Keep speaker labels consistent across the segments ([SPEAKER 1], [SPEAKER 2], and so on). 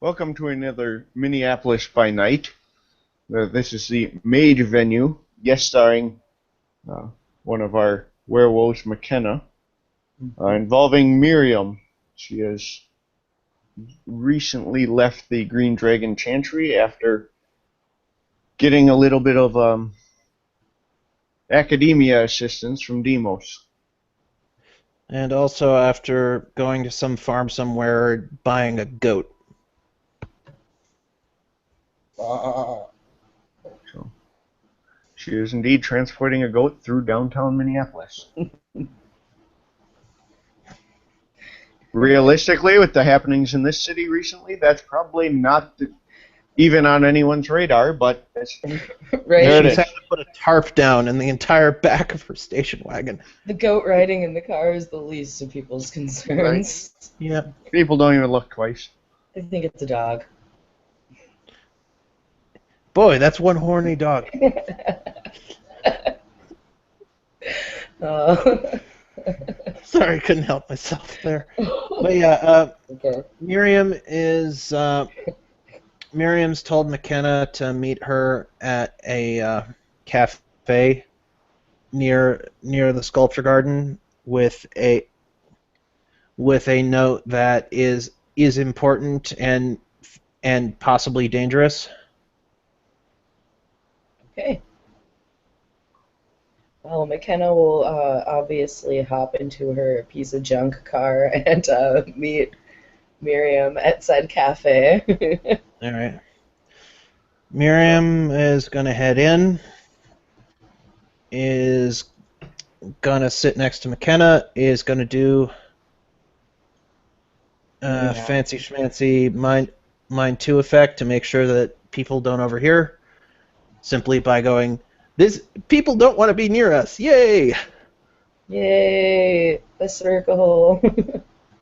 [SPEAKER 1] Welcome to another Minneapolis by Night. This is the Mage venue, guest starring uh, one of our werewolves, McKenna, involving Miriam. She has recently left the Green Dragon Chantry after getting a little bit of academia assistance from Demos.
[SPEAKER 2] And also after going to some farm somewhere buying a goat.
[SPEAKER 1] So she is indeed transporting a goat through downtown Minneapolis. Realistically, with the happenings in this city recently, that's probably not even on anyone's radar, but there
[SPEAKER 3] Right?
[SPEAKER 1] it
[SPEAKER 2] She's
[SPEAKER 1] is.
[SPEAKER 2] had to put a tarp down in the entire back of her station wagon.
[SPEAKER 3] The goat riding in the car is the least of people's
[SPEAKER 1] Right.
[SPEAKER 3] concerns.
[SPEAKER 2] Yeah.
[SPEAKER 1] People don't even look twice.
[SPEAKER 3] I think it's a dog.
[SPEAKER 2] Boy, that's one horny dog.
[SPEAKER 3] uh,
[SPEAKER 2] Sorry, couldn't help myself there. But yeah,
[SPEAKER 3] okay.
[SPEAKER 2] Miriam's told McKenna to meet her at a cafe near the sculpture garden with a note that is important and possibly dangerous.
[SPEAKER 3] Okay. Well, McKenna will obviously hop into her piece of junk car and meet Miriam at said cafe.
[SPEAKER 2] All right. Miriam is gonna head in. Is gonna sit next to McKenna. Is gonna do
[SPEAKER 3] Yeah.
[SPEAKER 2] fancy schmancy mind two effect to make sure that people don't overhear. Simply by going, this people don't want to be near us. Yay!
[SPEAKER 3] Yay! The circle.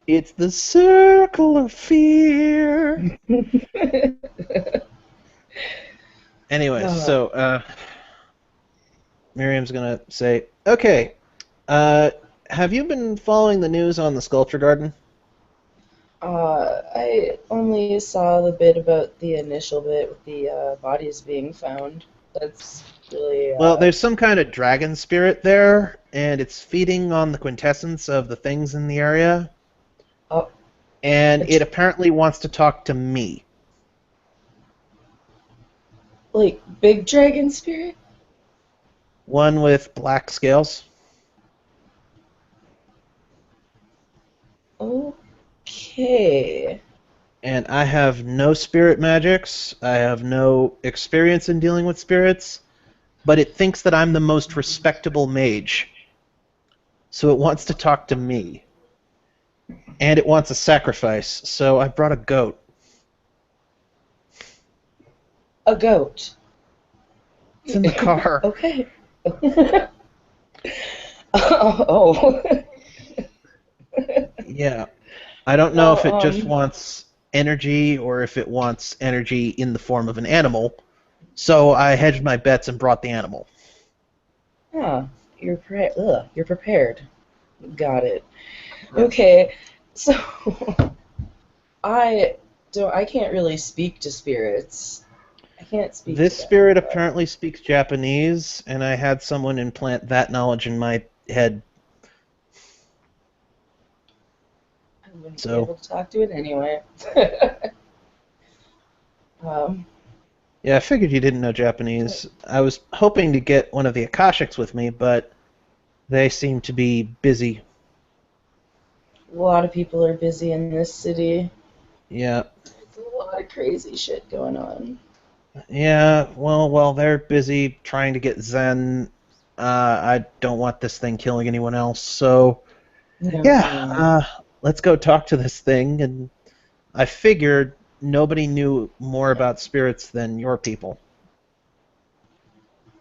[SPEAKER 2] It's the circle of fear. Anyway,
[SPEAKER 3] Uh,
[SPEAKER 2] so Miriam's gonna say, "Okay, have you been following the news on the sculpture garden?"
[SPEAKER 3] I only saw the bit about the initial bit with the bodies being found. That's really,
[SPEAKER 2] Well, there's some kind of dragon spirit there, and it's feeding on the quintessence of the things in the area,
[SPEAKER 3] oh,
[SPEAKER 2] and it apparently wants to talk to me.
[SPEAKER 3] like big dragon spirit?
[SPEAKER 2] One with black scales.
[SPEAKER 3] Okay.
[SPEAKER 2] And I have no spirit magics. I have no experience in dealing with spirits, but it thinks that I'm the most respectable mage. So it wants to talk to me. And it wants a sacrifice, so I brought a goat.
[SPEAKER 3] A goat.
[SPEAKER 2] It's in the car.
[SPEAKER 3] Okay. Oh.
[SPEAKER 2] Yeah. I don't know if
[SPEAKER 3] Well,
[SPEAKER 2] it just wants energy or if it wants energy in the form of an animal. So I hedged my bets and brought the animal.
[SPEAKER 3] huh. You're prepared. Got it. Okay. So I can't really speak to spirits. I can't speak
[SPEAKER 2] This
[SPEAKER 3] to them.
[SPEAKER 2] spirit apparently speaks Japanese, and I had someone implant that knowledge in my head.
[SPEAKER 3] I wouldn't be
[SPEAKER 2] So,
[SPEAKER 3] able to talk to it anyway. um,
[SPEAKER 2] yeah, I figured you didn't know Japanese. I was hoping to get one of the Akashics with me, but they seem to be busy.
[SPEAKER 3] a lot of people are busy in this city.
[SPEAKER 2] Yeah.
[SPEAKER 3] There's a lot of crazy shit going on.
[SPEAKER 2] Yeah, well, while they're busy trying to get Zen, I don't want this thing killing anyone else. So, yeah,
[SPEAKER 3] Yeah.
[SPEAKER 2] let's go talk to this thing. And I figured nobody knew more about spirits than your people.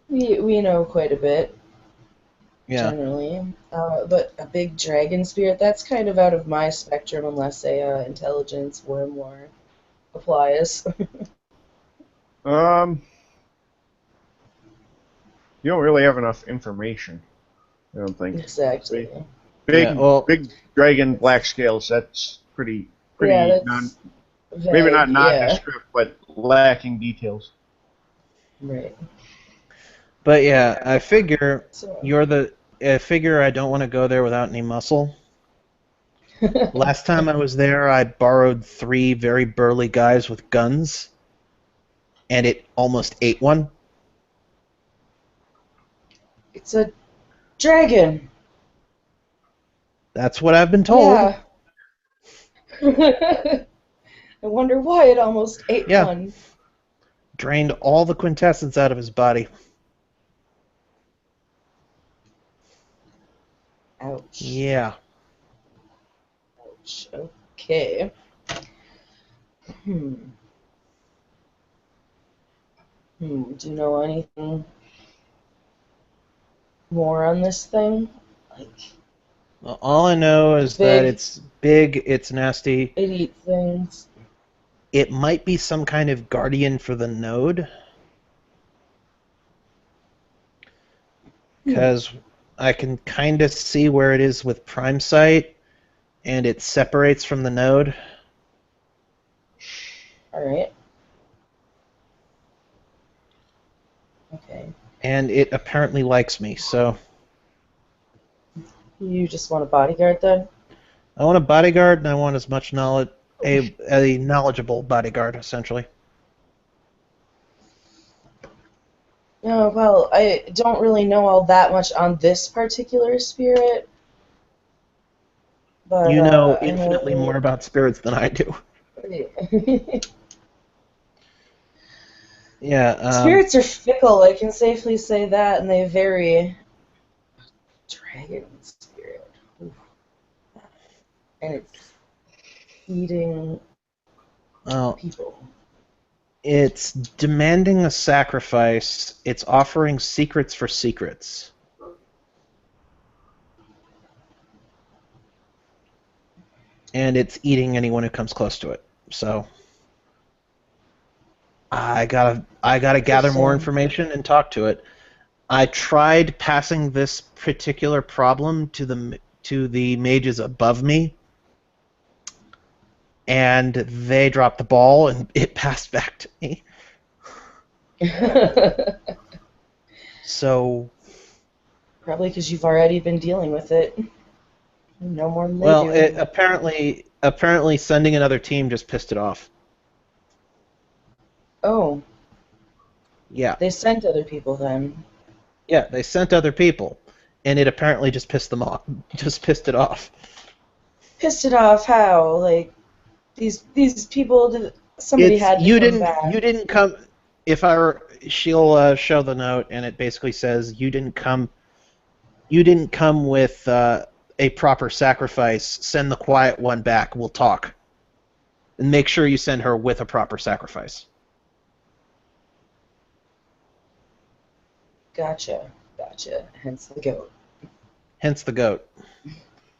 [SPEAKER 3] We know quite a bit,
[SPEAKER 2] Yeah.
[SPEAKER 3] generally. But a big dragon spirit, that's kind of out of my spectrum unless a intelligence worm war applies.
[SPEAKER 1] Um, you don't really have enough information, I don't think.
[SPEAKER 3] Exactly.
[SPEAKER 2] Yeah,
[SPEAKER 1] Big,
[SPEAKER 2] well,
[SPEAKER 1] big dragon black scales. That's pretty
[SPEAKER 3] Yeah,
[SPEAKER 1] non. Maybe not
[SPEAKER 3] vague, yeah.
[SPEAKER 1] nondescript, but lacking details.
[SPEAKER 3] Right.
[SPEAKER 2] But yeah, I figure
[SPEAKER 3] So,
[SPEAKER 2] I figure I don't want to go there without any muscle. Last time I was there, I borrowed 3 very burly guys with guns, and it almost ate one.
[SPEAKER 3] it's a dragon.
[SPEAKER 2] That's what I've been told.
[SPEAKER 3] Yeah. I wonder why it almost ate
[SPEAKER 2] Yeah.
[SPEAKER 3] one.
[SPEAKER 2] Drained all the quintessence out of his body.
[SPEAKER 3] Ouch.
[SPEAKER 2] Yeah.
[SPEAKER 3] Ouch. Okay. Hmm. Do you know anything more on this thing? Like,
[SPEAKER 2] Well, all I know is that
[SPEAKER 3] big,
[SPEAKER 2] it's big, it's nasty.
[SPEAKER 3] it eats things.
[SPEAKER 2] It might be some kind of guardian for the node, because I can kind of see where it is with Prime Site, and it separates from the node.
[SPEAKER 3] Alright. Okay.
[SPEAKER 2] And it apparently likes me, so
[SPEAKER 3] You just want a bodyguard then?
[SPEAKER 2] I want a bodyguard, and I want as much knowledge, a knowledgeable bodyguard, essentially.
[SPEAKER 3] No, well, I don't really know all that much on this particular spirit. But,
[SPEAKER 2] You know
[SPEAKER 3] I
[SPEAKER 2] infinitely more about spirits than I do. Yeah.
[SPEAKER 3] Spirits are fickle, I can safely say that, and they vary. Dragon spirit. Oof. And it's eating
[SPEAKER 2] Well,
[SPEAKER 3] people.
[SPEAKER 2] it's demanding a sacrifice. It's offering secrets for secrets. And it's eating anyone who comes close to it. So I gotta gather more information and talk to it. I tried passing this particular problem to the mages above me, and they dropped the ball, and it passed back to me. So,
[SPEAKER 3] Probably because you've already been dealing with it. No more than they
[SPEAKER 2] well,
[SPEAKER 3] do.
[SPEAKER 2] apparently sending another team just pissed it off.
[SPEAKER 3] Oh,
[SPEAKER 2] Yeah,
[SPEAKER 3] they sent other people then.
[SPEAKER 2] yeah, they sent other people, and it apparently just pissed them off, just pissed it off.
[SPEAKER 3] Pissed it off how? Like, these people, somebody had to
[SPEAKER 2] You
[SPEAKER 3] come back.
[SPEAKER 2] didn't come. If I were, she'll show the note, and it basically says you didn't come with a proper sacrifice. Send the quiet one back. We'll talk, and make sure you send her with a proper sacrifice.
[SPEAKER 3] Gotcha. Hence the goat.
[SPEAKER 2] Hence the goat.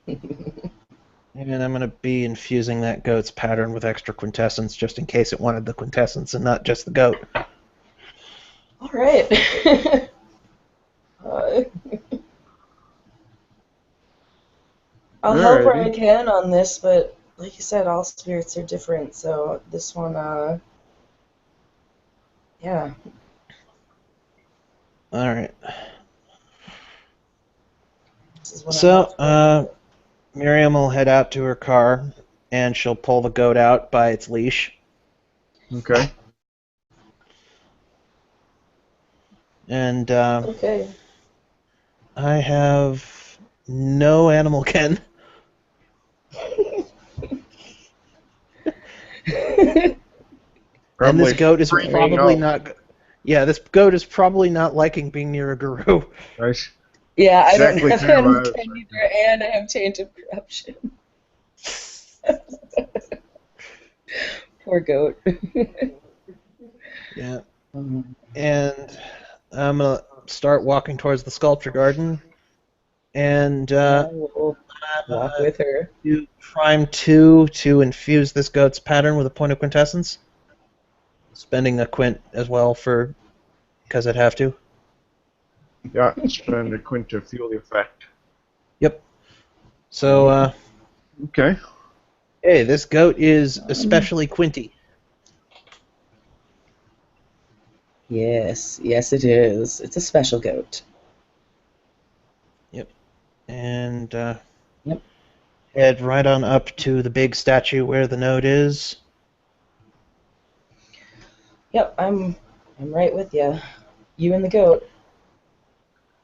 [SPEAKER 2] And I'm going to be infusing that goat's pattern with extra quintessence just in case it wanted the quintessence and not just the goat.
[SPEAKER 3] All right. I'll help where I can on this, but like you said, all spirits are different, so this one, yeah.
[SPEAKER 2] All right.
[SPEAKER 3] This is what
[SPEAKER 2] So, Miriam will head out to her car, and she'll pull the goat out by its leash.
[SPEAKER 1] Okay.
[SPEAKER 2] And
[SPEAKER 3] okay.
[SPEAKER 2] I have no animal ken. And this goat is probably not. Yeah, this goat is probably not liking being near a guru.
[SPEAKER 1] Nice.
[SPEAKER 3] Yeah, I
[SPEAKER 1] Exactly
[SPEAKER 3] don't have animal ken either, and I have taint of corruption. Poor goat.
[SPEAKER 2] Yeah. And I'm going to start walking towards the sculpture garden. And
[SPEAKER 3] we'll walk with her.
[SPEAKER 2] Do Prime 2 to infuse this goat's pattern with a point of quintessence. Spending a quint as well because I'd have to.
[SPEAKER 1] Yeah, spend a quint to fuel the effect.
[SPEAKER 2] Yep. So,
[SPEAKER 1] Okay.
[SPEAKER 2] Hey, this goat is especially quinty.
[SPEAKER 3] Yes, yes, it is. It's a special goat.
[SPEAKER 2] Yep. And
[SPEAKER 3] Yep.
[SPEAKER 2] head right on up to the big statue where the node is.
[SPEAKER 3] Yep, I'm right with you. You and the goat.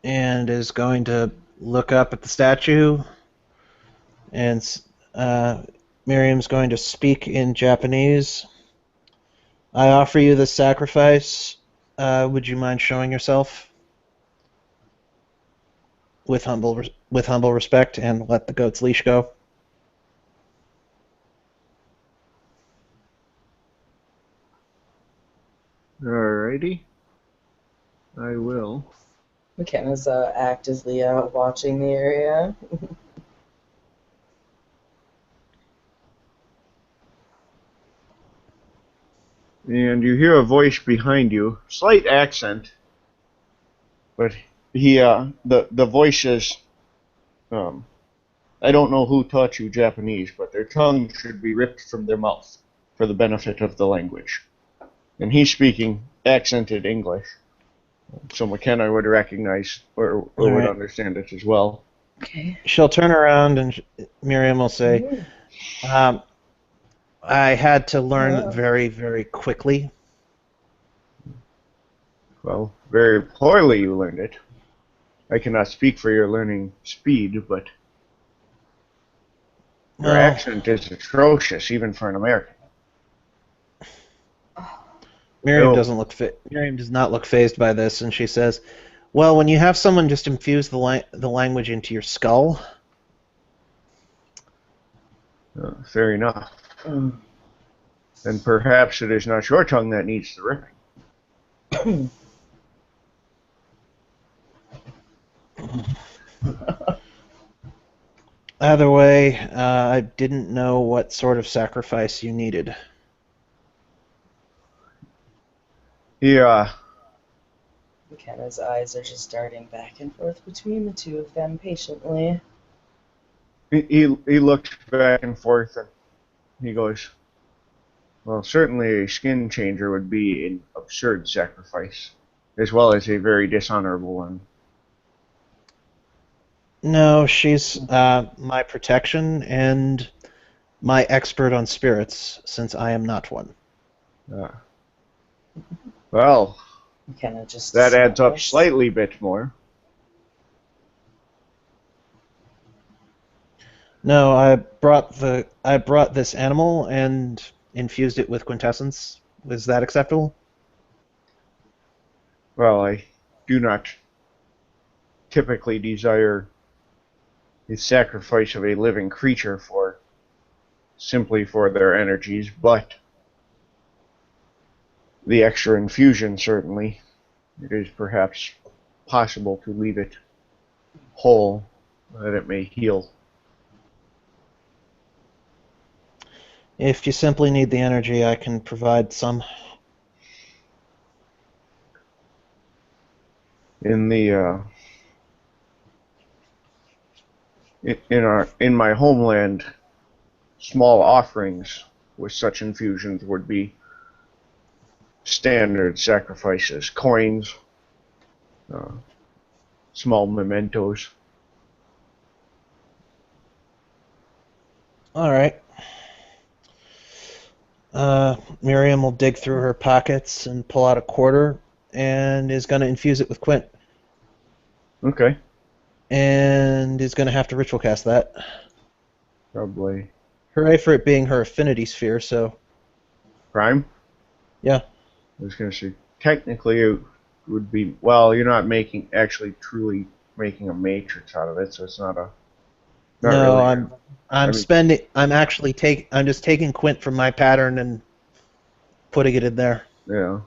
[SPEAKER 2] And is going to look up at the statue. And Miriam's going to speak in Japanese. I offer you this sacrifice. Would you mind showing yourself with humble respect and let the goat's leash go?
[SPEAKER 1] Alrighty. I will.
[SPEAKER 3] McKenna's actively watching the area.
[SPEAKER 1] And you hear a voice behind you, slight accent, but the voice says, I don't know who taught you Japanese, but their tongue should be ripped from their mouth for the benefit of the language. And he's speaking accented English, so McKenna would recognize or would
[SPEAKER 2] Alright.
[SPEAKER 1] understand it as well.
[SPEAKER 3] Okay.
[SPEAKER 2] She'll turn around and Miriam will say, I had to learn very, very quickly.
[SPEAKER 1] Well, very poorly you learned it. I cannot speak for your learning speed, but your
[SPEAKER 2] Well,
[SPEAKER 1] accent is atrocious, even for an American.
[SPEAKER 2] Miriam
[SPEAKER 1] Oh.
[SPEAKER 2] Miriam does not look fazed by this, and she says, "Well, when you have someone just infuse the language into your skull,
[SPEAKER 1] Fair enough.
[SPEAKER 3] Mm.
[SPEAKER 1] Then perhaps it is not your tongue that needs the ripping.
[SPEAKER 2] either way, I didn't know what sort of sacrifice you needed."
[SPEAKER 1] Yeah.
[SPEAKER 3] McKenna's eyes are just darting back and forth between the two of them patiently.
[SPEAKER 1] He looks back and forth and he goes, well, certainly a skin changer would be an absurd sacrifice, as well as a very dishonorable one.
[SPEAKER 2] No, she's my protection and my expert on spirits, since I am not one.
[SPEAKER 1] Well,
[SPEAKER 3] McKenna just
[SPEAKER 1] that adds up
[SPEAKER 3] smiles.
[SPEAKER 1] slightly bit more.
[SPEAKER 2] No, I brought this animal and infused it with quintessence. Is that acceptable?
[SPEAKER 1] Well, I do not typically desire the sacrifice of a living creature simply for their energies, but the extra infusion, certainly, it is perhaps possible to leave it whole, that it may heal.
[SPEAKER 2] If you simply need the energy, I can provide some.
[SPEAKER 1] In the in my homeland, small offerings with such infusions would be standard sacrifices, coins, small mementos.
[SPEAKER 2] All right. Miriam will dig through her pockets and pull out a quarter, and is going to infuse it with quint,
[SPEAKER 1] Okay,
[SPEAKER 2] and is going to have to ritual cast that.
[SPEAKER 1] probably
[SPEAKER 2] Hooray for it being her affinity sphere. So,
[SPEAKER 1] prime.
[SPEAKER 2] yeah.
[SPEAKER 1] I was going to say, technically it would be, well, you're not actually truly making a matrix out of it, so it's not
[SPEAKER 2] No,
[SPEAKER 1] really.
[SPEAKER 2] I'm just taking quint from my pattern and putting it in there,
[SPEAKER 1] Yeah.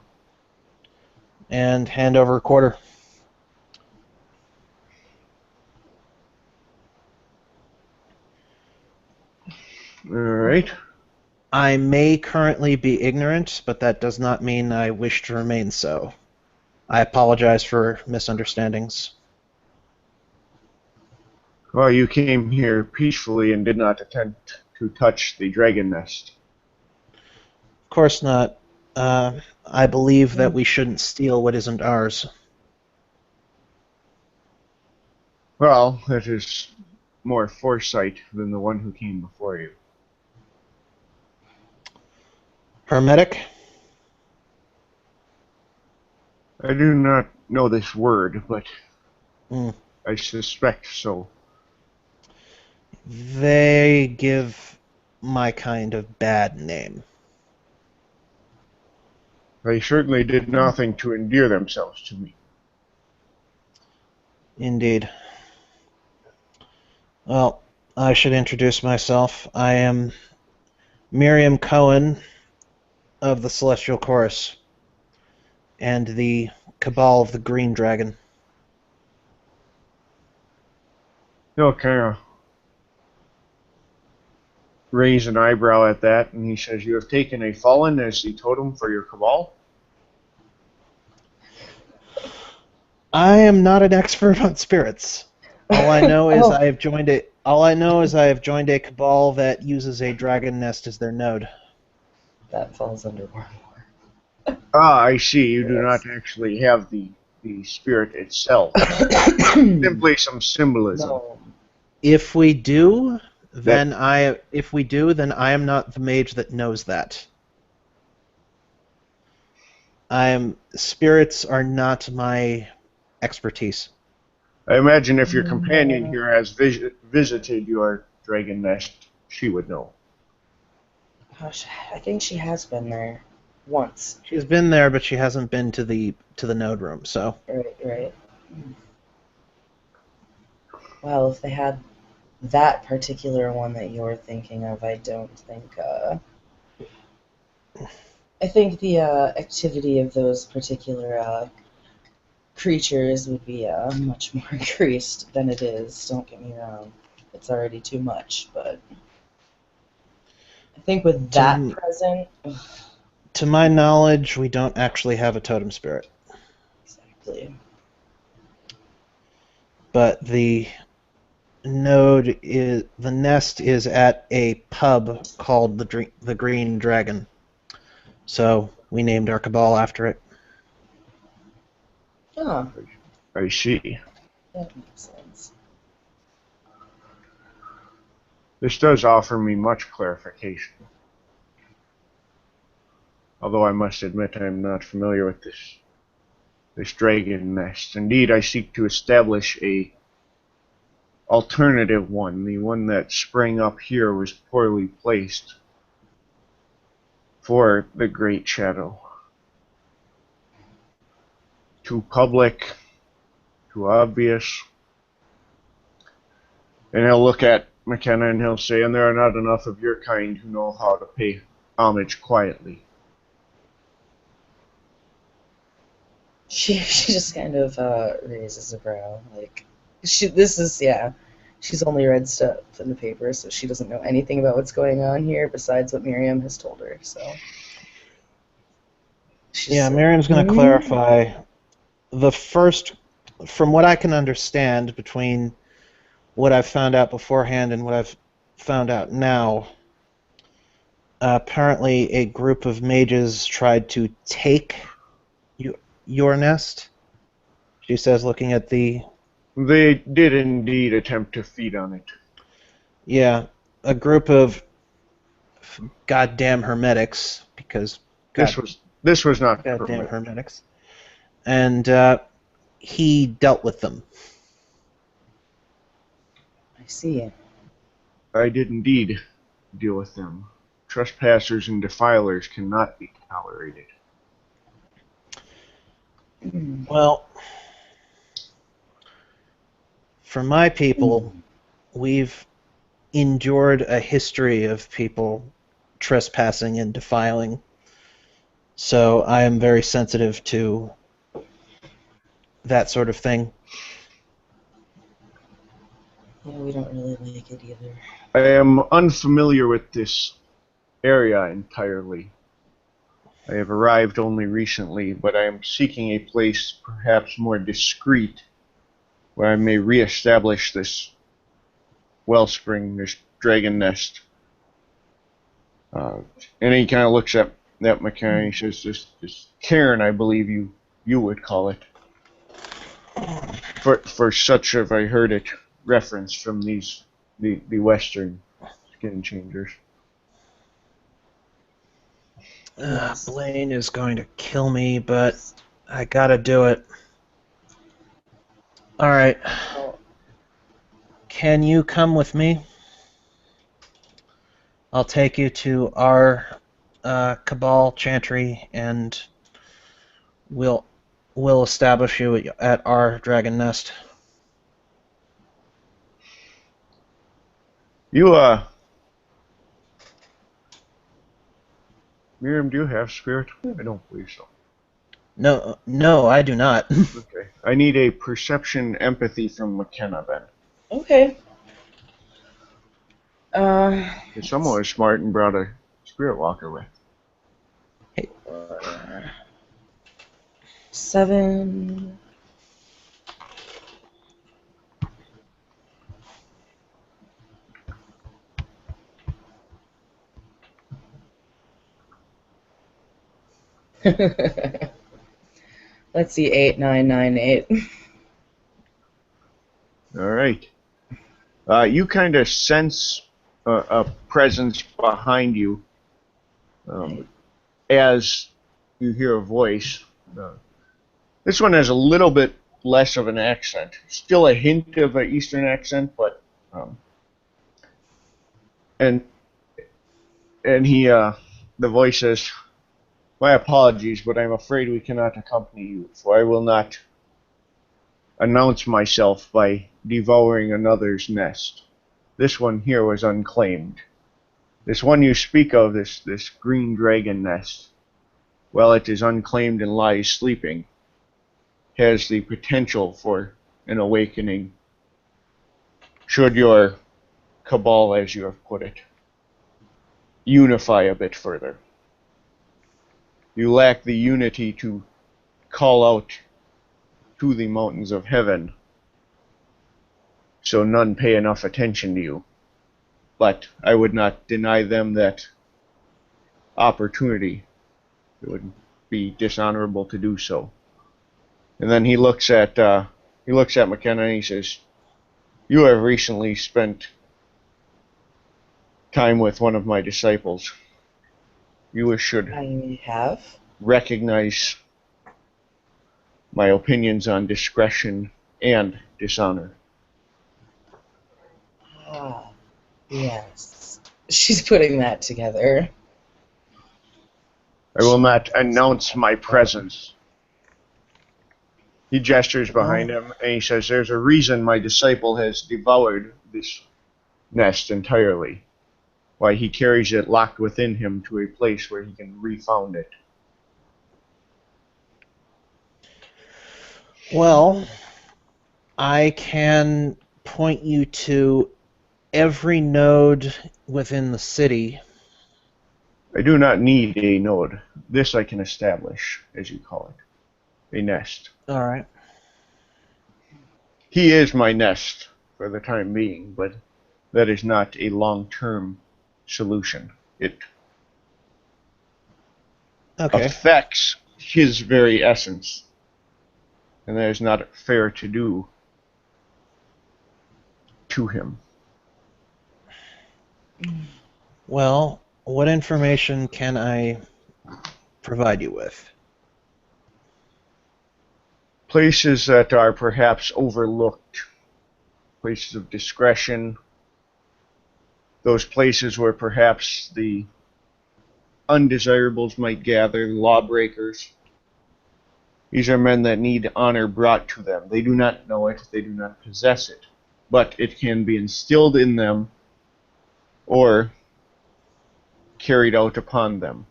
[SPEAKER 2] and hand over a quarter.
[SPEAKER 1] All right.
[SPEAKER 2] I may currently be ignorant, but that does not mean I wish to remain so. I apologize for misunderstandings.
[SPEAKER 1] Well, you came here peacefully and did not attempt to touch the dragon nest.
[SPEAKER 2] Of course not. I believe that we shouldn't steal what isn't ours.
[SPEAKER 1] Well, that is more foresight than the one who came before you.
[SPEAKER 2] Hermetic?
[SPEAKER 1] I do not know this word, but
[SPEAKER 2] Mm.
[SPEAKER 1] I suspect so.
[SPEAKER 2] They give my kind of bad name.
[SPEAKER 1] They certainly did nothing to endear themselves to me.
[SPEAKER 2] Indeed. Well, I should introduce myself. I am Miriam Cohen of the Celestial Chorus and the Cabal of the Green Dragon.
[SPEAKER 1] He'll kind of raise an eyebrow at that, and he says, "You have taken a fallen as the totem for your cabal?"
[SPEAKER 2] I am not an expert on spirits. All I know is
[SPEAKER 3] Oh.
[SPEAKER 2] I have joined a. All I know is I have joined a cabal that uses a dragon nest as their node.
[SPEAKER 3] That falls under one more.
[SPEAKER 1] Ah, I see. You do
[SPEAKER 3] Yes.
[SPEAKER 1] not actually have the spirit itself. Simply some symbolism.
[SPEAKER 3] No.
[SPEAKER 2] If we do, then I am not the mage that knows that. Spirits are not my expertise.
[SPEAKER 1] I imagine if your companion here has visited your dragon nest, she would know.
[SPEAKER 3] Gosh, I think she has been there once.
[SPEAKER 2] She's been there, but she hasn't been to the node room. So
[SPEAKER 3] Right. Well, if they had that particular one that you're thinking of, I don't think. I think the activity of those particular creatures would be much more increased than it is. Don't get me wrong; it's already too much. But I think with that present,
[SPEAKER 2] to my knowledge, we don't actually have a totem spirit.
[SPEAKER 3] exactly.
[SPEAKER 2] But the nest is at a pub called the Green Dragon. So we named our cabal after it.
[SPEAKER 3] Oh,
[SPEAKER 1] I see.
[SPEAKER 3] that makes sense.
[SPEAKER 1] This does offer me much clarification. Although I must admit I am not familiar with this dragon nest. Indeed, I seek to establish a alternative one. The one that sprang up here was poorly placed for the Great Shadow. Too public, too obvious. And he'll look at McKenna and he'll say, "And there are not enough of your kind who know how to pay homage quietly."
[SPEAKER 3] She just kind of raises a brow, like she's only read stuff in the paper, so she doesn't know anything about what's going on here besides what Miriam has told her. So
[SPEAKER 2] yeah, Miriam's going to clarify from what I can understand between what I've found out beforehand and what I've found out now. Apparently, a group of mages tried to take your nest. She says, looking at the...
[SPEAKER 1] They did indeed attempt to feed on it.
[SPEAKER 2] Yeah, a group of goddamn hermetics, because...
[SPEAKER 1] This was not
[SPEAKER 2] goddamn hermetics. And he dealt with them.
[SPEAKER 3] I see.
[SPEAKER 1] I did indeed deal with them. Trespassers and defilers cannot be tolerated.
[SPEAKER 2] Well, for my people, we've endured a history of people trespassing and defiling. So I am very sensitive to that sort of thing.
[SPEAKER 3] Yeah, we don't really like it either.
[SPEAKER 1] I am unfamiliar with this area entirely. I have arrived only recently, but I am seeking a place perhaps more discreet where I may reestablish this wellspring, this dragon nest. Uh, and he kind of looks at McKenna and he says, "This cairn, I believe you would call it, for such have I heard it referenced from the Western skin changers."
[SPEAKER 3] Yes.
[SPEAKER 2] Blaine is going to kill me, but I gotta do it. Alright. Can you come with me? I'll take you to our Cabal Chantry, and we'll establish you at our dragon nest.
[SPEAKER 1] You Miriam, do you have spirit? I don't believe so.
[SPEAKER 2] No, I do not.
[SPEAKER 1] Okay. I need a perception empathy from McKenna then.
[SPEAKER 3] Okay.
[SPEAKER 1] If someone was smart and brought a spirit walker with.
[SPEAKER 3] 7. Let's see, 8, 9, 9, 8.
[SPEAKER 1] All right. You kind of sense a presence behind you as you hear a voice. This one has a little bit less of an accent. Still a hint of an Eastern accent, but and the voice says, "My apologies, but I'm afraid we cannot accompany you, for I will not announce myself by devouring another's nest. This one here was unclaimed. This one you speak of, this green dragon nest, while it is unclaimed and lies sleeping, has the potential for an awakening, should your cabal, as you have put it, unify a bit further. You lack the unity to call out to the mountains of heaven, so none pay enough attention to you. But I would not deny them that opportunity. It would be dishonorable to do so." And then he looks at McKenna and he says, "You have recently spent time with one of my disciples. You should
[SPEAKER 3] I have.
[SPEAKER 1] recognize my opinions on discretion and dishonor."
[SPEAKER 3] Ah, yes. She's putting that together.
[SPEAKER 1] "I will not announce my presence." He gestures behind him and he says, "There's a reason my disciple has devoured this nest entirely. Why he carries it locked within him to a place where he can refound it."
[SPEAKER 2] Well, I can point you to every node within the city.
[SPEAKER 1] "I do not need a node. This I can establish, as you call it, a nest.
[SPEAKER 2] All right.
[SPEAKER 1] He is my nest for the time being, but that is not a long-term solution. It
[SPEAKER 2] Okay.
[SPEAKER 1] affects his very essence, and that is not fair to do to him."
[SPEAKER 2] Well, what information can I provide you with?
[SPEAKER 1] Places that are perhaps overlooked, places of discretion, those places where perhaps the undesirables might gather, lawbreakers. These are men that need honor brought to them. They do not know it, they do not possess it, but it can be instilled in them or carried out upon them.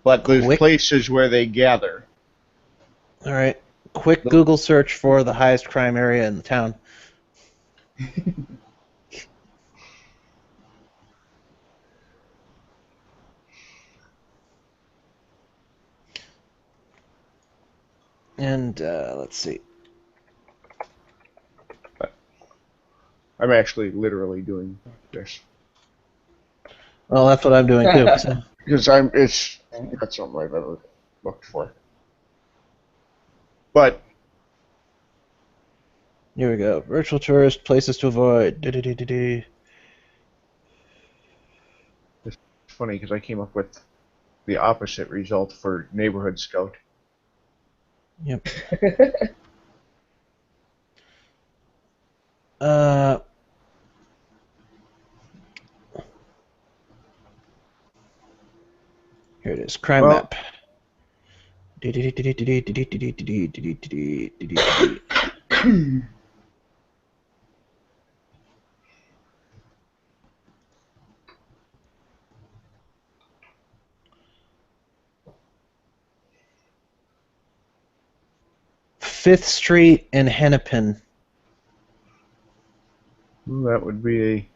[SPEAKER 1] But those places where they gather.
[SPEAKER 2] All right. Quick Google search for the highest crime area in the town. And let's see.
[SPEAKER 1] I'm actually literally doing this.
[SPEAKER 2] Well, that's what I'm doing too. So.
[SPEAKER 1] Because it's not something I've ever looked for. But
[SPEAKER 2] Here we go. Virtual tourist, places to avoid.
[SPEAKER 1] it's funny because I came up with the opposite result for neighborhood scout.
[SPEAKER 2] Yep. Uh, Here it is. Crime
[SPEAKER 1] Well,
[SPEAKER 2] map. Fifth Street and Hennepin.
[SPEAKER 1] that would be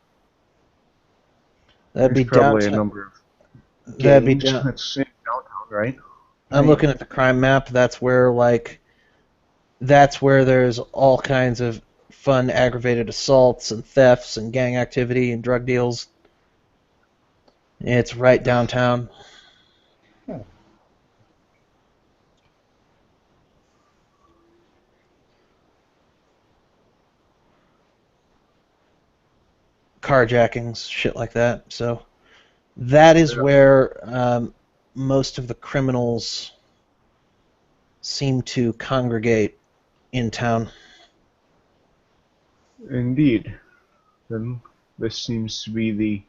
[SPEAKER 2] That'd be
[SPEAKER 1] there's probably a
[SPEAKER 2] downtown.
[SPEAKER 1] number of
[SPEAKER 2] That'd be
[SPEAKER 1] gangs
[SPEAKER 2] down.
[SPEAKER 1] that's in downtown, right?
[SPEAKER 2] I'm looking at the crime map. That's where there's all kinds of fun aggravated assaults and thefts and gang activity and drug deals. It's right downtown.
[SPEAKER 3] Huh.
[SPEAKER 2] Carjackings, shit like that. So that is where most of the criminals seem to congregate in town.
[SPEAKER 1] Indeed. Then this seems to be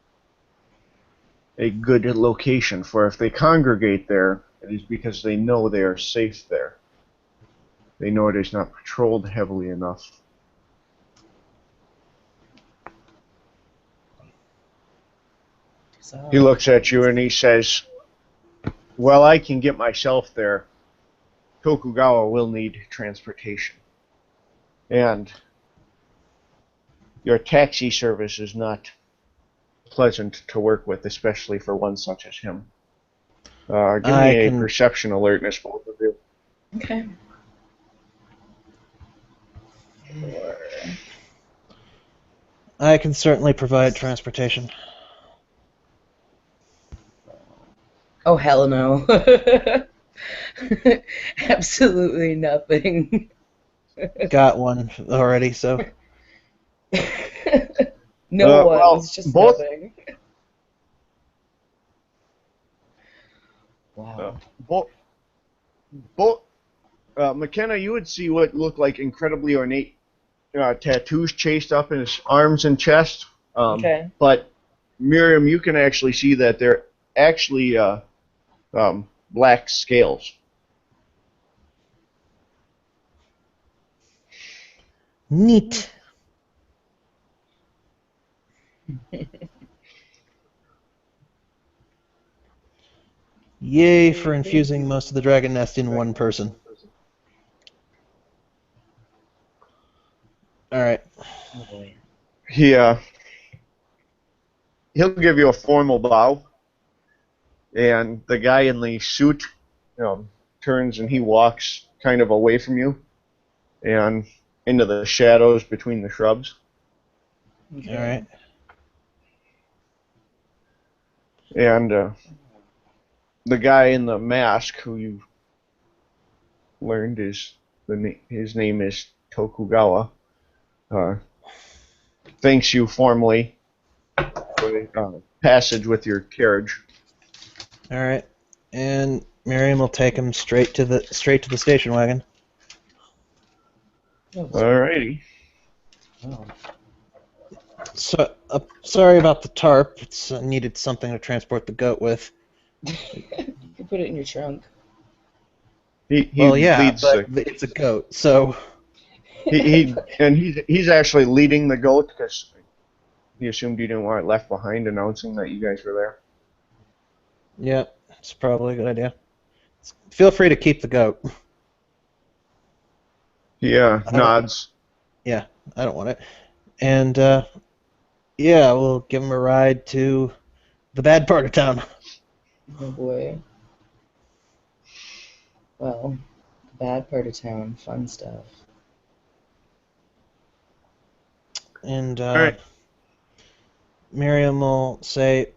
[SPEAKER 1] a good location for if they congregate there, it is because they know they are safe there. They know it is not patrolled heavily enough.
[SPEAKER 3] So,
[SPEAKER 1] He looks at you and he says, "Well, I can get myself there. Tokugawa will need transportation. And your taxi service is not pleasant to work with, especially for one such as him. Give me a perception alertness, both of you."
[SPEAKER 3] okay.
[SPEAKER 2] I can certainly provide transportation.
[SPEAKER 3] Oh, hell no. Absolutely nothing.
[SPEAKER 2] Got one already, so.
[SPEAKER 3] No one.
[SPEAKER 1] Well,
[SPEAKER 3] It's just
[SPEAKER 1] both
[SPEAKER 3] nothing. Wow.
[SPEAKER 1] both McKenna, you would see what looked like incredibly ornate tattoos chased up in his arms and chest.
[SPEAKER 3] Okay.
[SPEAKER 1] But Miriam, you can actually see that they're actually black scales.
[SPEAKER 2] Neat. Yay for infusing most of the dragon nest in one person. Alright.
[SPEAKER 3] Oh boy.
[SPEAKER 1] He'll give you a formal bow, and the guy in the suit turns and he walks kind of away from you and into the shadows between the shrubs.
[SPEAKER 3] Okay.
[SPEAKER 2] Alright.
[SPEAKER 1] And the guy in the mask, who you learned his name is Tokugawa, thanks you formally for the passage with your carriage.
[SPEAKER 2] Alright. And Miriam will take him straight to the station wagon.
[SPEAKER 3] Oh,
[SPEAKER 1] Alrighty.
[SPEAKER 3] wow.
[SPEAKER 2] So, sorry about the tarp. It's needed something to transport the goat with.
[SPEAKER 3] You can put it in your trunk.
[SPEAKER 1] He
[SPEAKER 2] Well, yeah,
[SPEAKER 1] leads
[SPEAKER 2] but it's a goat, so
[SPEAKER 1] he's actually leading the goat because he assumed you didn't want it left behind, announcing that you guys were there.
[SPEAKER 2] yeah, it's probably a good idea. Feel free to keep the goat.
[SPEAKER 1] He nods.
[SPEAKER 2] Yeah, I don't want it. And yeah, we'll give him a ride to the bad part of town.
[SPEAKER 3] Oh boy. Well, the bad part of town, fun stuff.
[SPEAKER 2] And
[SPEAKER 1] All right.
[SPEAKER 2] Miriam will say,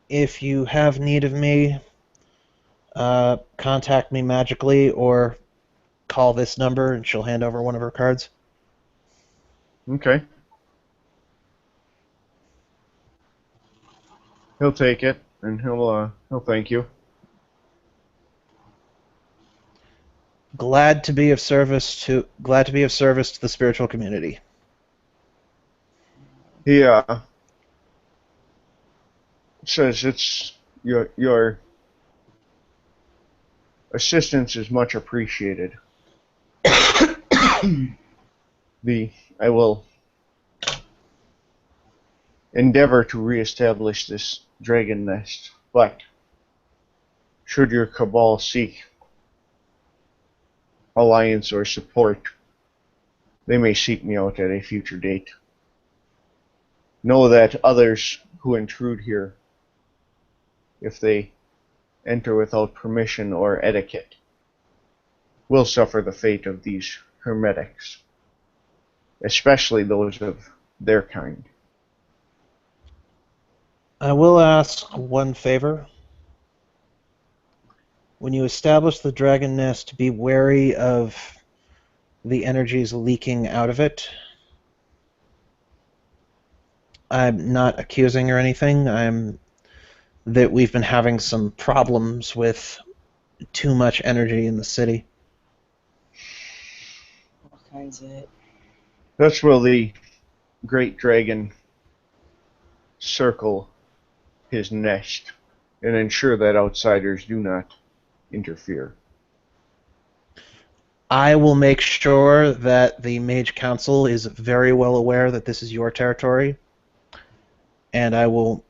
[SPEAKER 2] if you have need of me, contact me magically or call this number and she'll hand over one of her cards.
[SPEAKER 1] Okay. He'll take it, and he'll thank you.
[SPEAKER 2] Glad to be of service to the spiritual community.
[SPEAKER 1] He says it's your assistance is much appreciated. I will endeavor to reestablish this dragon nest, but should your cabal seek alliance or support, they may seek me out at a future date. Know that others who intrude here, if they enter without permission or etiquette, will suffer the fate of these hermetics, especially those of their kind.
[SPEAKER 2] I will ask one favor. When you establish the dragon nest, be wary of the energies leaking out of it. I'm not accusing or anything. That we've been having some problems with too much energy in the city.
[SPEAKER 3] All kinds of it.
[SPEAKER 1] Thus will the great dragon circle his nest and ensure that outsiders do not interfere.
[SPEAKER 2] I will make sure that the Mage Council is very well aware that this is your territory, and I will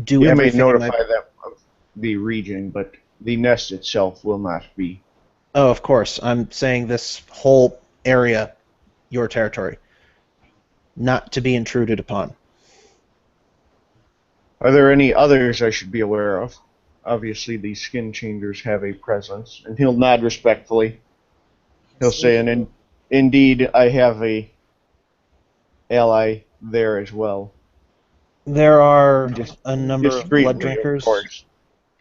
[SPEAKER 2] do
[SPEAKER 1] You may
[SPEAKER 2] everything.
[SPEAKER 1] notify them of the region, but the nest itself will not be.
[SPEAKER 2] Oh, of course. I'm saying this whole area, your territory, not to be intruded upon.
[SPEAKER 1] Are there any others I should be aware of? Obviously, the skin changers have a presence, and he'll nod respectfully. He'll say, and indeed, I have a ally there as well.
[SPEAKER 2] There are
[SPEAKER 1] Just
[SPEAKER 2] a number of
[SPEAKER 1] discreetly,
[SPEAKER 2] blood drinkers.
[SPEAKER 1] of course.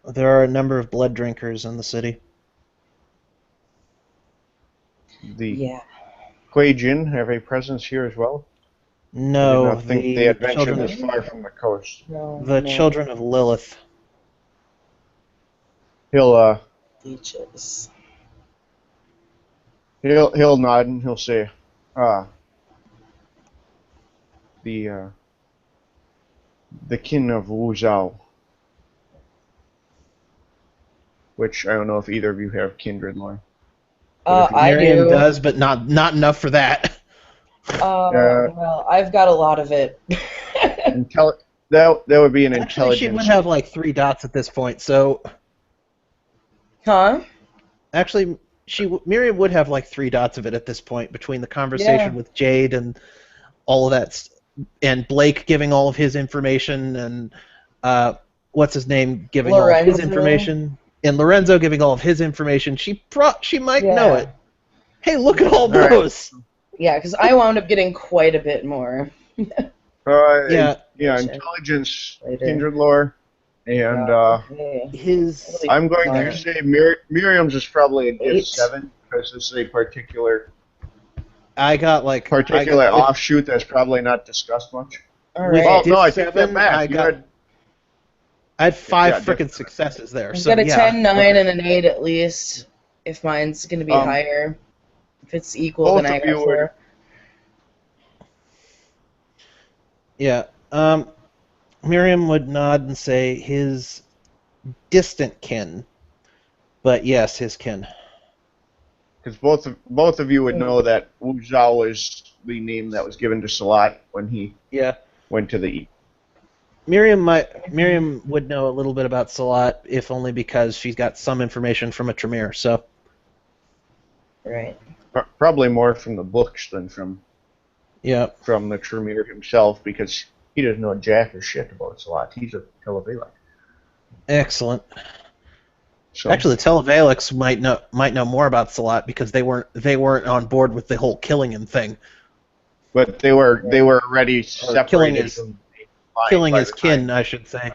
[SPEAKER 2] There are a number of blood drinkers in the city.
[SPEAKER 1] The Quajin have a presence here as well?
[SPEAKER 2] No,
[SPEAKER 1] I did not think they had ventured
[SPEAKER 2] children
[SPEAKER 1] this
[SPEAKER 2] of,
[SPEAKER 1] far from the coast.
[SPEAKER 2] the children of Lilith.
[SPEAKER 1] He'll
[SPEAKER 3] Leeches.
[SPEAKER 1] he'll nod and he'll say, the kin of Wu Zhao, which I don't know if either of you have kindred lore.
[SPEAKER 3] I
[SPEAKER 2] Miriam
[SPEAKER 3] do.
[SPEAKER 2] does, but not enough for that.
[SPEAKER 3] Well, I've got a lot of it.
[SPEAKER 1] That would be an
[SPEAKER 2] Actually,
[SPEAKER 1] intelligence.
[SPEAKER 2] she would have like 3 dots at this point, so...
[SPEAKER 3] Huh?
[SPEAKER 2] Actually, Miriam would have like 3 dots of it at this point between the conversation with Jade and all of that, and Blake giving all of his information, and what's his name giving all of his information, and Lorenzo giving all of his information. She might know it. Hey, look at all those.
[SPEAKER 3] Yeah, because I wound up getting quite a bit more.
[SPEAKER 1] Intelligence, kindred lore, and
[SPEAKER 2] his.
[SPEAKER 1] I'm going to say Miriam's is probably a div 7 because this is a particular.
[SPEAKER 2] I got like
[SPEAKER 1] offshoot that's probably not discussed much.
[SPEAKER 3] All right.
[SPEAKER 1] Well, no, I take that back.
[SPEAKER 2] I had 5 frickin' successes there.
[SPEAKER 3] I've got a 10, 9, and an 8 at least. If mine's going to be higher. If it's equal, then I got 4.
[SPEAKER 2] Yeah. Miriam would nod and say his distant kin. But yes, his kin.
[SPEAKER 1] Because both of you would know that Wu Zhao is the name that was given to Salat when he went to the East.
[SPEAKER 2] Miriam would know a little bit about Salat, if only because she's got some information from a Tremere, so.
[SPEAKER 3] Right.
[SPEAKER 1] Probably more from the books than from the Tremere himself, because he doesn't know jack or shit about Salat. He's a Televalek.
[SPEAKER 2] Excellent.
[SPEAKER 1] So,
[SPEAKER 2] actually, the Televaleks might know more about Salat because they weren't on board with the whole killing him thing.
[SPEAKER 1] But they were already separated.
[SPEAKER 2] Killing his kin, I should say.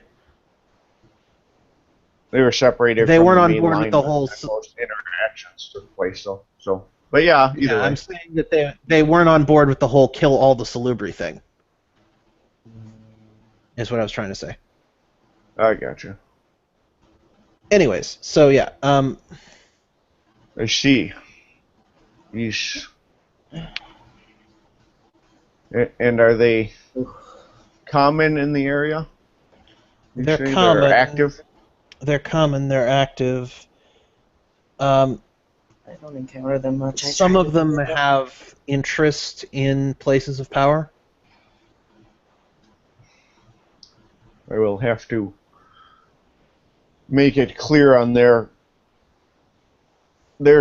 [SPEAKER 1] They were separated
[SPEAKER 2] They
[SPEAKER 1] from
[SPEAKER 2] weren't
[SPEAKER 1] the
[SPEAKER 2] on
[SPEAKER 1] main
[SPEAKER 2] board
[SPEAKER 1] line
[SPEAKER 2] with the
[SPEAKER 1] when
[SPEAKER 2] whole.
[SPEAKER 1] most interactions took place, though. So, but yeah, either
[SPEAKER 2] Yeah,
[SPEAKER 1] way.
[SPEAKER 2] I'm saying that they weren't on board with the whole kill all the Salubri thing. Is what I was trying to say.
[SPEAKER 1] I gotcha.
[SPEAKER 2] Anyways, so yeah,
[SPEAKER 1] I see. These... And are they common in the area?
[SPEAKER 2] they're
[SPEAKER 1] say
[SPEAKER 2] common.
[SPEAKER 1] They're active?
[SPEAKER 2] They're common. They're active.
[SPEAKER 3] I don't encounter them much.
[SPEAKER 2] Some of them have interest in places of power.
[SPEAKER 1] I will have to make it clear on their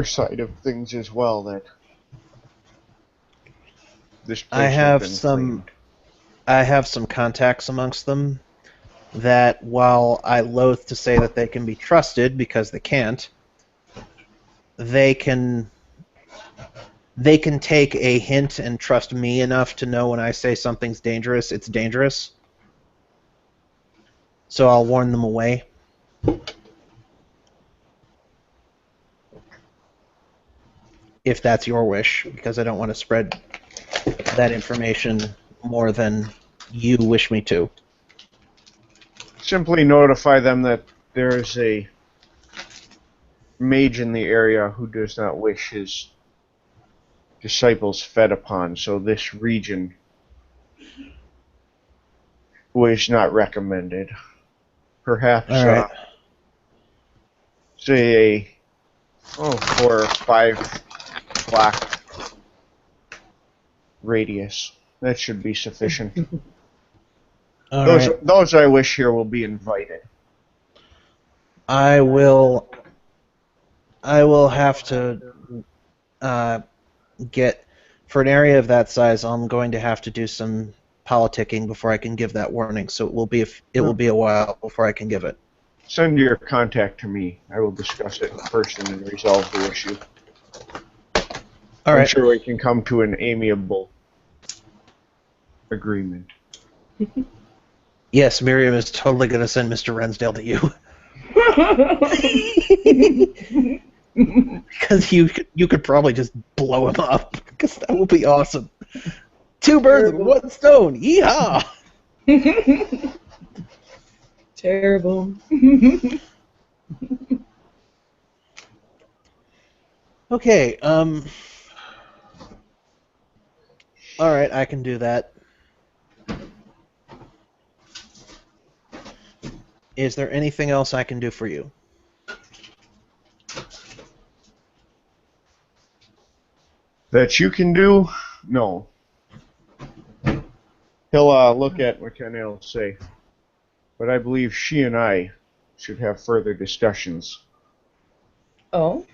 [SPEAKER 1] side of things as well that this place has been claimed.
[SPEAKER 2] I have some contacts amongst them that, while I loathe to say that they can be trusted because they can't, they can take a hint and trust me enough to know when I say something's dangerous, it's dangerous. So I'll warn them away. If that's your wish, because I don't want to spread that information more than you wish me to.
[SPEAKER 1] Simply notify them that there is a mage in the area who does not wish his disciples fed upon, so this region was not recommended. Perhaps,
[SPEAKER 2] All right.
[SPEAKER 1] say a 4 or 5 block radius. That should be sufficient. Those I wish here will be invited.
[SPEAKER 2] I will have to get, for an area of that size, I'm going to have to do some politicking before I can give that warning. So it will be a while before I can give it.
[SPEAKER 1] Send your contact to me. I will discuss it in person and resolve the issue.
[SPEAKER 2] All right.
[SPEAKER 1] I'm sure we can come to an amiable agreement.
[SPEAKER 2] Yes, Miriam is totally going to send Mr. Rensdale to you. Because you could probably just blow him up. Because that would be awesome. 2 birds with 1 stone. Yeehaw!
[SPEAKER 3] Terrible.
[SPEAKER 2] Okay. All right, I can do that. Is there anything else I can do for you?
[SPEAKER 1] That you can do? No. He'll look at McKenna and he'll say, but I believe she and I should have further discussions.
[SPEAKER 3] Oh?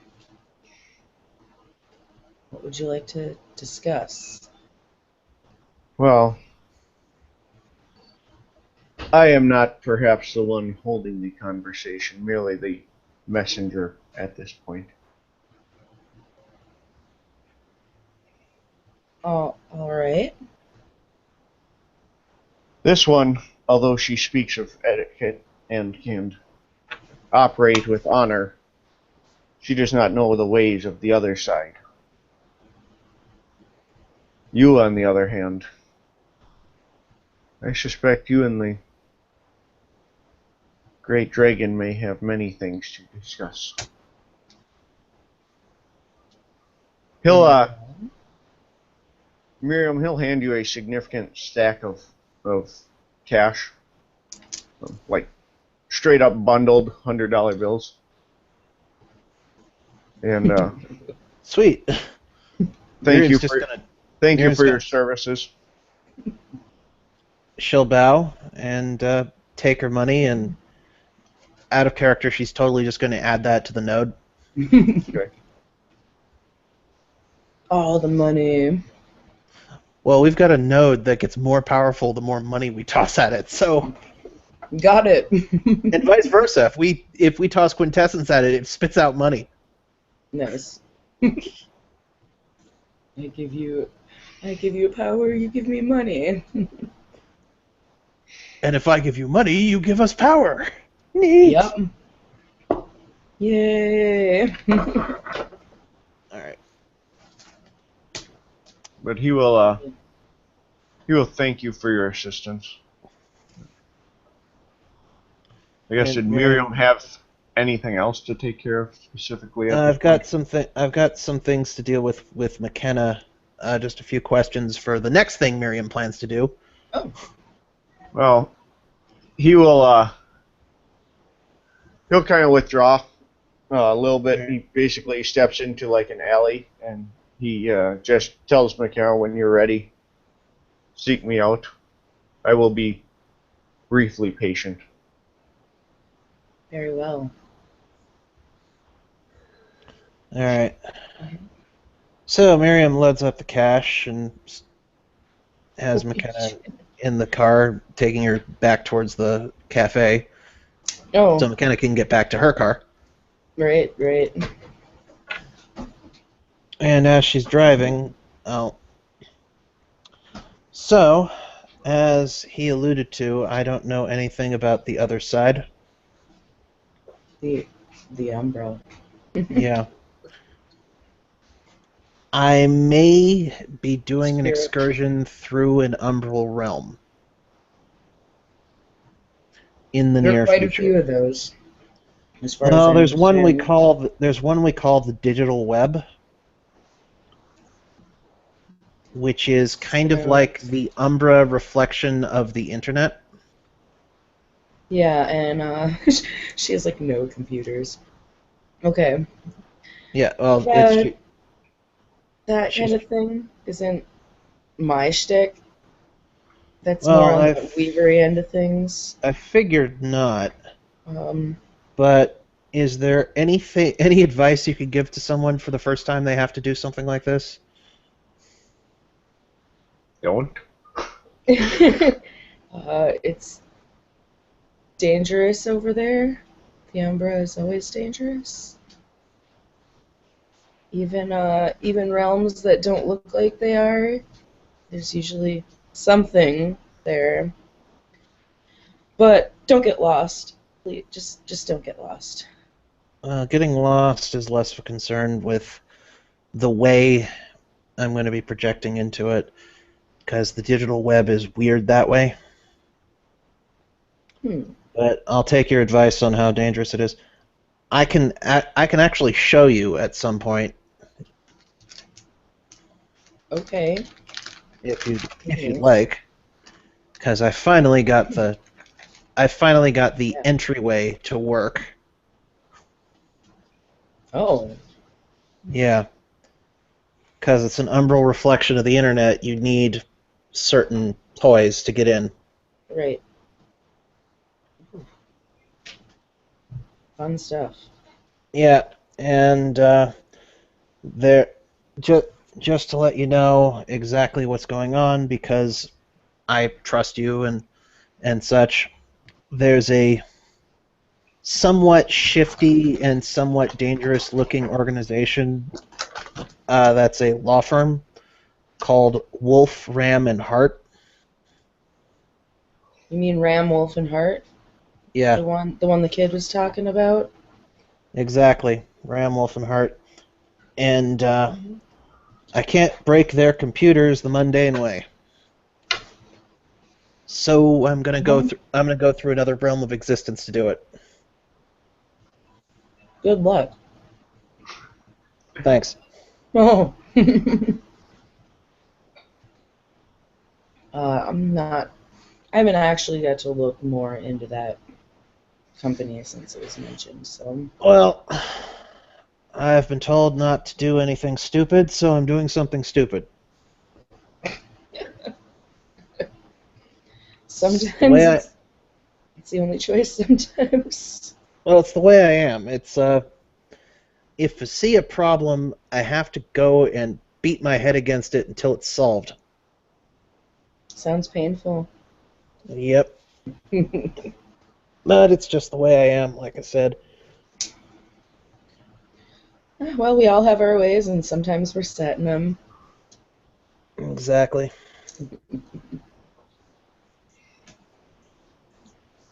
[SPEAKER 3] What would you like to discuss?
[SPEAKER 1] Well, I am not perhaps the one holding the conversation, merely the messenger at this point.
[SPEAKER 3] Oh, all right.
[SPEAKER 1] This one, although she speaks of etiquette and can operate with honor, she does not know the ways of the other side. You, on the other hand, I suspect you and the Great Dragon may have many things to discuss. Miriam, he'll hand you a significant stack of cash, like straight up bundled $100 bills. And
[SPEAKER 2] Sweet.
[SPEAKER 1] thank you for your services.
[SPEAKER 2] She'll bow and take her money, and out of character, she's totally just going to add that to the node.
[SPEAKER 1] Okay.
[SPEAKER 3] All the money.
[SPEAKER 2] Well, we've got a node that gets more powerful the more money we toss at it, so...
[SPEAKER 3] Got it.
[SPEAKER 2] And vice versa. If we toss quintessence at it, it spits out money.
[SPEAKER 3] Nice. I give you power, you give me money.
[SPEAKER 2] And if I give you money, you give us power. Neat.
[SPEAKER 3] Yep. Yay!
[SPEAKER 2] Alright.
[SPEAKER 1] But he will thank you for your assistance. I guess, did
[SPEAKER 2] And
[SPEAKER 1] Miriam have anything else to take care of specifically at this
[SPEAKER 2] I've
[SPEAKER 1] point?
[SPEAKER 2] got I've got some things to deal with McKenna. Just a few questions for the next thing Miriam plans to do.
[SPEAKER 3] Oh,
[SPEAKER 1] Well, he will he'll kind of withdraw a little bit.
[SPEAKER 2] Alright.
[SPEAKER 1] He basically steps into like an alley, and he just tells McKenna, when you're ready, seek me out. I will be briefly patient.
[SPEAKER 3] very well.
[SPEAKER 2] Alright. So Miriam loads up the cash and has McKenna in the car, taking her back towards the cafe,
[SPEAKER 3] Oh,
[SPEAKER 2] so McKenna can get back to her car.
[SPEAKER 3] right.
[SPEAKER 2] And as she's driving, so, as he alluded to, I don't know anything about the other side.
[SPEAKER 3] The umbrella.
[SPEAKER 2] Yeah. I may be doing an
[SPEAKER 3] Spirit.
[SPEAKER 2] excursion through an umbral realm in the
[SPEAKER 3] There
[SPEAKER 2] near
[SPEAKER 3] are quite a
[SPEAKER 2] future.
[SPEAKER 3] few of those. As far as
[SPEAKER 2] Well,
[SPEAKER 3] I
[SPEAKER 2] there's one we
[SPEAKER 3] understand.
[SPEAKER 2] call the digital web, which is kind of like the Umbra reflection of the internet.
[SPEAKER 3] Yeah, and she has like no computers. Okay.
[SPEAKER 2] Yeah, well,
[SPEAKER 3] That kind
[SPEAKER 2] she's
[SPEAKER 3] of thing isn't my shtick. That's more
[SPEAKER 2] well,
[SPEAKER 3] on the Weavery end of things.
[SPEAKER 2] I figured not.
[SPEAKER 3] Um,
[SPEAKER 2] But is there any advice you could give to someone for the first time they have to do something like this?
[SPEAKER 1] Don't.
[SPEAKER 3] it's dangerous over there. The Umbra is always dangerous. Even realms that don't look like they are, there's usually something there. But don't get lost. Please, just don't get lost.
[SPEAKER 2] Getting lost is less of a concern with the way I'm going to be projecting into it, because the digital web is weird that way. But I'll take your advice on how dangerous it is. I can actually show you at some point
[SPEAKER 3] Okay.
[SPEAKER 2] if you'd like, because I finally got the
[SPEAKER 3] Yeah.
[SPEAKER 2] entryway to work.
[SPEAKER 3] Oh.
[SPEAKER 2] Yeah, because it's an umbral reflection of the internet. You need certain toys to get in.
[SPEAKER 3] Right. Fun stuff.
[SPEAKER 2] Yeah, and there, just to let you know exactly what's going on, because I trust you and such. There's a somewhat shifty and somewhat dangerous looking organization that's a law firm called Wolf, Ram, and Hart.
[SPEAKER 3] You mean Ram, Wolf, and Hart?
[SPEAKER 2] Yeah,
[SPEAKER 3] The one the kid was talking about?
[SPEAKER 2] exactly. Ram, Wolf, and Hart. And I can't break their computers the mundane way. So I'm gonna go through another realm of existence to do it.
[SPEAKER 3] Good luck.
[SPEAKER 2] Thanks.
[SPEAKER 3] Oh. I'm not. I haven't actually got to look more into that company since it was mentioned. So
[SPEAKER 2] Well, I've been told not to do anything stupid, so I'm doing something stupid.
[SPEAKER 3] sometimes it's the only choice. Sometimes.
[SPEAKER 2] Well, it's the way I am. It's if I see a problem, I have to go and beat my head against it until it's solved.
[SPEAKER 3] Sounds painful.
[SPEAKER 2] Yep. But it's just the way I am, like I said.
[SPEAKER 3] Well, we all have our ways, and sometimes we're set in them.
[SPEAKER 2] Exactly.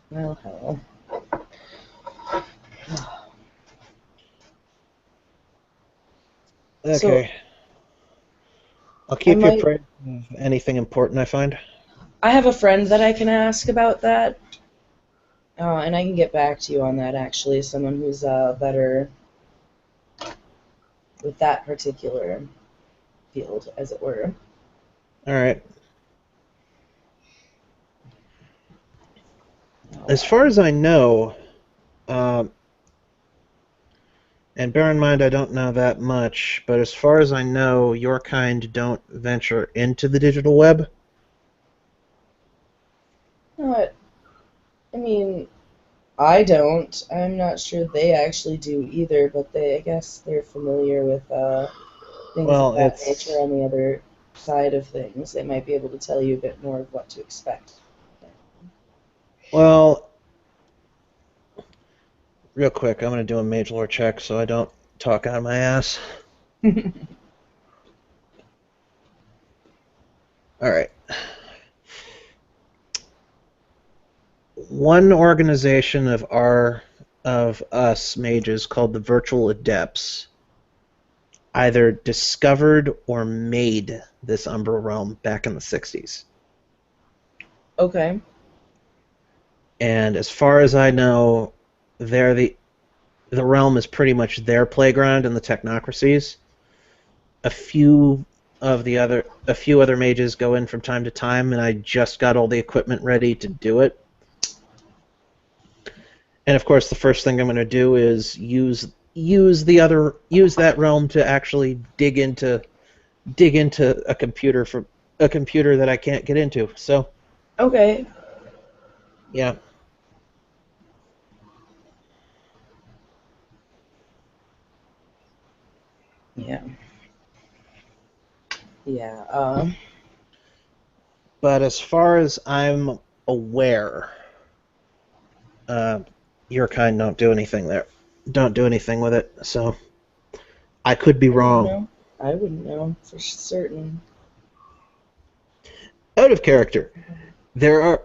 [SPEAKER 3] Well, hell.
[SPEAKER 2] Okay. I'll
[SPEAKER 3] I
[SPEAKER 2] keep you
[SPEAKER 3] might.
[SPEAKER 2] appraised of anything important I find.
[SPEAKER 3] I have a friend that I can ask about that, and I can get back to you on that. Actually, someone who's better with that particular field, as it were.
[SPEAKER 2] All right. As far as I know, um, and bear in mind I don't know that much, but as far as I know, your kind don't venture into the digital web.
[SPEAKER 3] Not, I mean, I don't. I'm not sure they actually do either, but I guess they're familiar with things of
[SPEAKER 2] Well,
[SPEAKER 3] that nature on the other side of things. They might be able to tell you a bit more of what to expect.
[SPEAKER 2] well, real quick, I'm going to do a mage lore check so I don't talk out of my ass. All right. One organization of us mages called the Virtual Adepts either discovered or made this Umbral realm back in the 60s.
[SPEAKER 3] Okay.
[SPEAKER 2] And as far as I know, they're the realm is pretty much their playground in the technocracies. A few other mages go in from time to time, and I just got all the equipment ready to do it. And of course, the first thing I'm going to do is use that realm to actually dig into a computer that I can't get into. So
[SPEAKER 3] Okay.
[SPEAKER 2] yeah.
[SPEAKER 3] Yeah. Yeah.
[SPEAKER 2] But as far as I'm aware, uh, your kind don't do anything there. Don't do anything with it. So I could be
[SPEAKER 3] I wouldn't
[SPEAKER 2] wrong.
[SPEAKER 3] know. I wouldn't know for certain.
[SPEAKER 2] Out of character. There are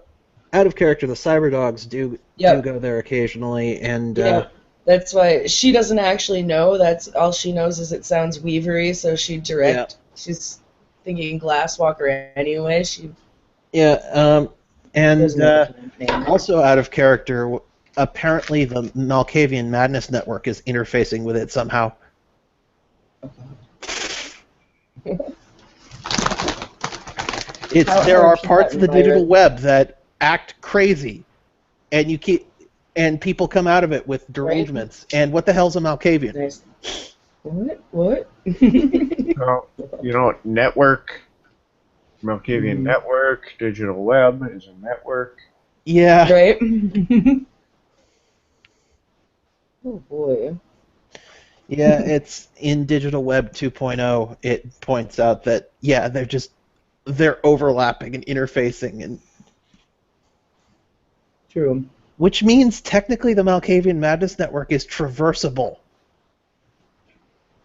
[SPEAKER 2] out of character. The cyber dogs do
[SPEAKER 3] Yep.
[SPEAKER 2] go there occasionally, and
[SPEAKER 3] Yep. That's why she doesn't actually know. That's all she knows is it sounds weavery, so
[SPEAKER 2] yeah,
[SPEAKER 3] she's thinking Glasswalker anyway. She
[SPEAKER 2] yeah, and
[SPEAKER 3] doesn't know the camp name.
[SPEAKER 2] also out of character. Apparently, the Malkavian Madness Network is interfacing with it somehow. There
[SPEAKER 3] How
[SPEAKER 2] are
[SPEAKER 3] is that
[SPEAKER 2] parts of the digital
[SPEAKER 3] environment?
[SPEAKER 2] web that act crazy, and people come out of it with
[SPEAKER 3] Right?
[SPEAKER 2] derangements. And what the hell's a Malkavian?
[SPEAKER 3] Nice. What? What?
[SPEAKER 1] Well, network, Malkavian
[SPEAKER 3] Mm.
[SPEAKER 1] network, digital web is a network.
[SPEAKER 2] Yeah,
[SPEAKER 3] Right? Oh boy.
[SPEAKER 2] yeah. It's in Digital Web 2.0. It points out that they're overlapping and interfacing, and
[SPEAKER 3] True.
[SPEAKER 2] which means technically the Malkavian Madness Network is traversable.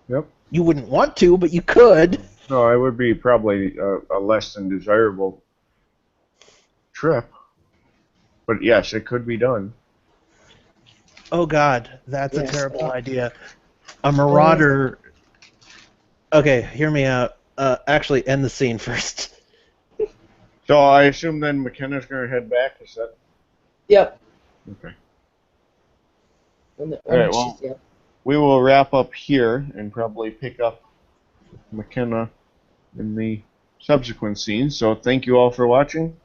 [SPEAKER 1] Yep.
[SPEAKER 2] You wouldn't want to, but you could.
[SPEAKER 1] No, it would be probably a less than desirable trip. But yes, it could be done.
[SPEAKER 2] Oh God, that's a
[SPEAKER 3] Yes.
[SPEAKER 2] terrible idea. A marauder. Okay, hear me out. Actually, end the scene first.
[SPEAKER 1] So I assume then McKenna's going to head back. Is that
[SPEAKER 3] Yep.
[SPEAKER 1] okay?
[SPEAKER 3] All
[SPEAKER 1] right, well,
[SPEAKER 3] yep.
[SPEAKER 1] We will wrap up here and probably pick up McKenna in the subsequent scenes. So thank you all for watching.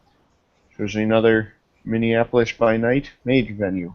[SPEAKER 1] There's another Minneapolis by Night mage venue.